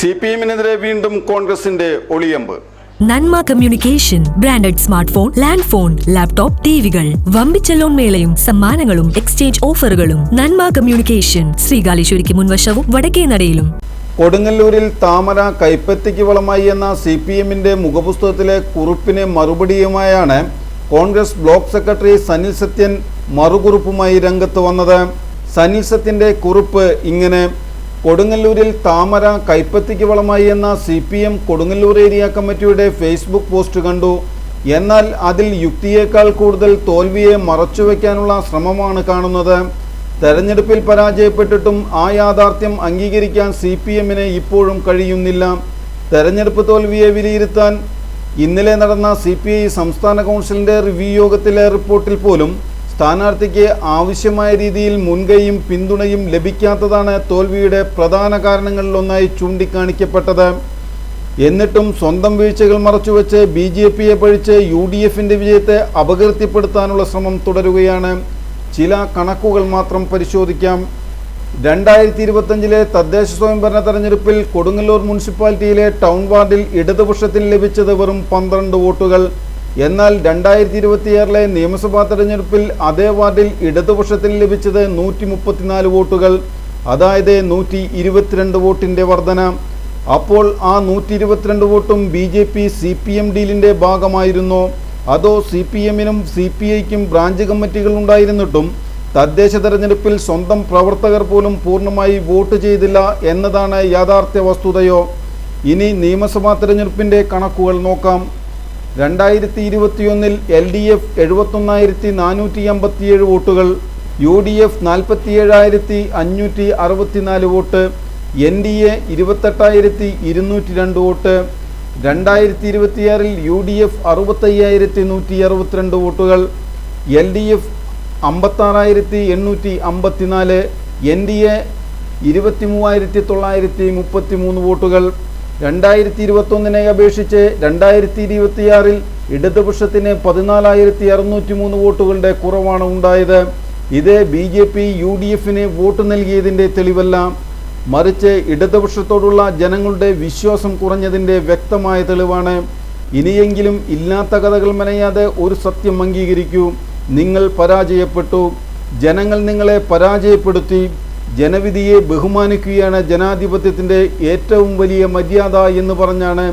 CPM-നെതിരെ വീണ്ടും കോൺഗ്രസിന്റെ ഒളിയമ്പ്. Nanma communication branded smart phone, land phone, laptop, ടിവികൾ, വമ്പിച്ച ലോൺ മേളയും സമ്മാനങ്ങളും എക്സ്ചേഞ്ച് ഓഫറുകളും. നന്മ കമ്മ്യൂണിക്കേഷൻ, ശ്രീകാലേശ്വരിക്ക് മുൻവശവും വടക്കേനടയിലും. കൊടുങ്ങല്ലൂരിൽ താമര കൈപ്പത്തിക്ക് വളമായി എന്ന CPM-ന്റെ മുഖപുസ്തകത്തിലെ കുറിപ്പിന് മറുപടിയുമായാണ് കോൺഗ്രസ് ബ്ലോക്ക് സെക്രട്ടറി സനിൽ സത്യൻ മറുകുറിപ്പുമായി രംഗത്ത് വന്നത്. സനിൽ സത്യന്റെ കുറിപ്പ് ഇങ്ങനെ: കൊടുങ്ങല്ലൂരിൽ താമര കൈപ്പത്തിക്ക് വളമായി എന്ന CPM കൊടുങ്ങല്ലൂർ ഏരിയ കമ്മിറ്റിയുടെ ഫേസ്ബുക്ക് പോസ്റ്റ് കണ്ടു. എന്നാൽ അതിൽ യുക്തിയേക്കാൾ കൂടുതൽ തോൽവിയെ മറച്ചുവെക്കാനുള്ള ശ്രമമാണ് കാണുന്നത്. തെരഞ്ഞെടുപ്പിൽ പരാജയപ്പെട്ടിട്ടും ആ യാഥാർത്ഥ്യം അംഗീകരിക്കാൻ CPM-ന് ഇപ്പോഴും കഴിയുന്നില്ല. തെരഞ്ഞെടുപ്പ് തോൽവിയെ വിലയിരുത്താൻ ഇന്നലെ നടന്ന CPI സംസ്ഥാന കൗൺസിലിൻ്റെ റിവ്യൂ യോഗത്തിലെ റിപ്പോർട്ടിൽ പോലും സ്ഥാനാർത്ഥിക്ക് ആവശ്യമായ രീതിയിൽ മുൻകൈയും പിന്തുണയും ലഭിക്കാത്തതാണ് തോൽവിയുടെ പ്രധാന കാരണങ്ങളിലൊന്നായി ചൂണ്ടിക്കാണിക്കപ്പെട്ടത്. എന്നിട്ടും സ്വന്തം വീഴ്ചകൾ മറച്ചുവെച്ച് BJP-യെ പഴിച്ച് UDF-ന്റെ വിജയത്തെ അപകീർത്തിപ്പെടുത്താനുള്ള ശ്രമം തുടരുകയാണ്. ചില കണക്കുകൾ മാത്രം പരിശോധിക്കാം. 2025-ലെ തദ്ദേശ സ്വയംഭരണ തെരഞ്ഞെടുപ്പിൽ കൊടുങ്ങല്ലൂർ മുനിസിപ്പാലിറ്റിയിലെ ടൗൺ വാർഡിൽ ഇടതുപക്ഷത്തിന് ലഭിച്ചത് വെറും 12 വോട്ടുകൾ. എന്നാൽ 2026-ലെ നിയമസഭാ തെരഞ്ഞെടുപ്പിൽ അതേ വാർഡിൽ ഇടതുപക്ഷത്തിന് ലഭിച്ചത് 134 വോട്ടുകൾ, അതായത് 122 വോട്ടിൻ്റെ വർധന. അപ്പോൾ ആ 122 വോട്ടും BJP CPM ഡീലിൻ്റെ ഭാഗമായിരുന്നോ? അതോ CPM-നും CPI-ക്കും ബ്രാഞ്ച് കമ്മിറ്റികൾ ഉണ്ടായിരുന്നിട്ടും തദ്ദേശ തെരഞ്ഞെടുപ്പിൽ സ്വന്തം പ്രവർത്തകർ പോലും പൂർണ്ണമായി വോട്ട് ചെയ്തില്ല എന്നതാണ് യാഥാർത്ഥ്യ വസ്തുതയോ? ഇനി നിയമസഭാ തെരഞ്ഞെടുപ്പിൻ്റെ കണക്കുകൾ നോക്കാം. 2021-ൽ LDF 71,457 വോട്ടുകൾ, UDF 47,564 വോട്ട്, NDA 28,202 വോട്ട്. 2026-ൽ UDF 65,162 വോട്ടുകൾ, LDF 56,854, NDA 23,933 വോട്ടുകൾ. 2021-നെ അപേക്ഷിച്ച് 2026-ൽ ഇടതുപക്ഷത്തിന് 14,603 വോട്ടുകളുടെ കുറവാണ് ഉണ്ടായത്. ഇത് BJP UDF-ന് വോട്ട് നൽകിയതിൻ്റെ തെളിവല്ല, മറിച്ച് ഇടതുപക്ഷത്തോടുള്ള ജനങ്ങളുടെ വിശ്വാസം കുറഞ്ഞതിൻ്റെ വ്യക്തമായ തെളിവാണ്. ഇനിയെങ്കിലും ഇല്ലാത്ത കഥകൾ മെനയാതെ ഒരു സത്യം അംഗീകരിക്കൂ: നിങ്ങൾ പരാജയപ്പെട്ടു. ജനങ്ങൾ നിങ്ങളെ പരാജയപ്പെടുത്തി. ജനവിധിയെ ബഹുമാനിക്കുകയാണ് ജനാധിപത്യത്തിൻ്റെ ഏറ്റവും വലിയ മര്യാദ എന്ന് പറഞ്ഞാണ്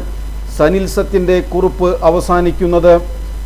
സനിൽ സത്യൻ്റെ കുറിപ്പ് അവസാനിക്കുന്നത്.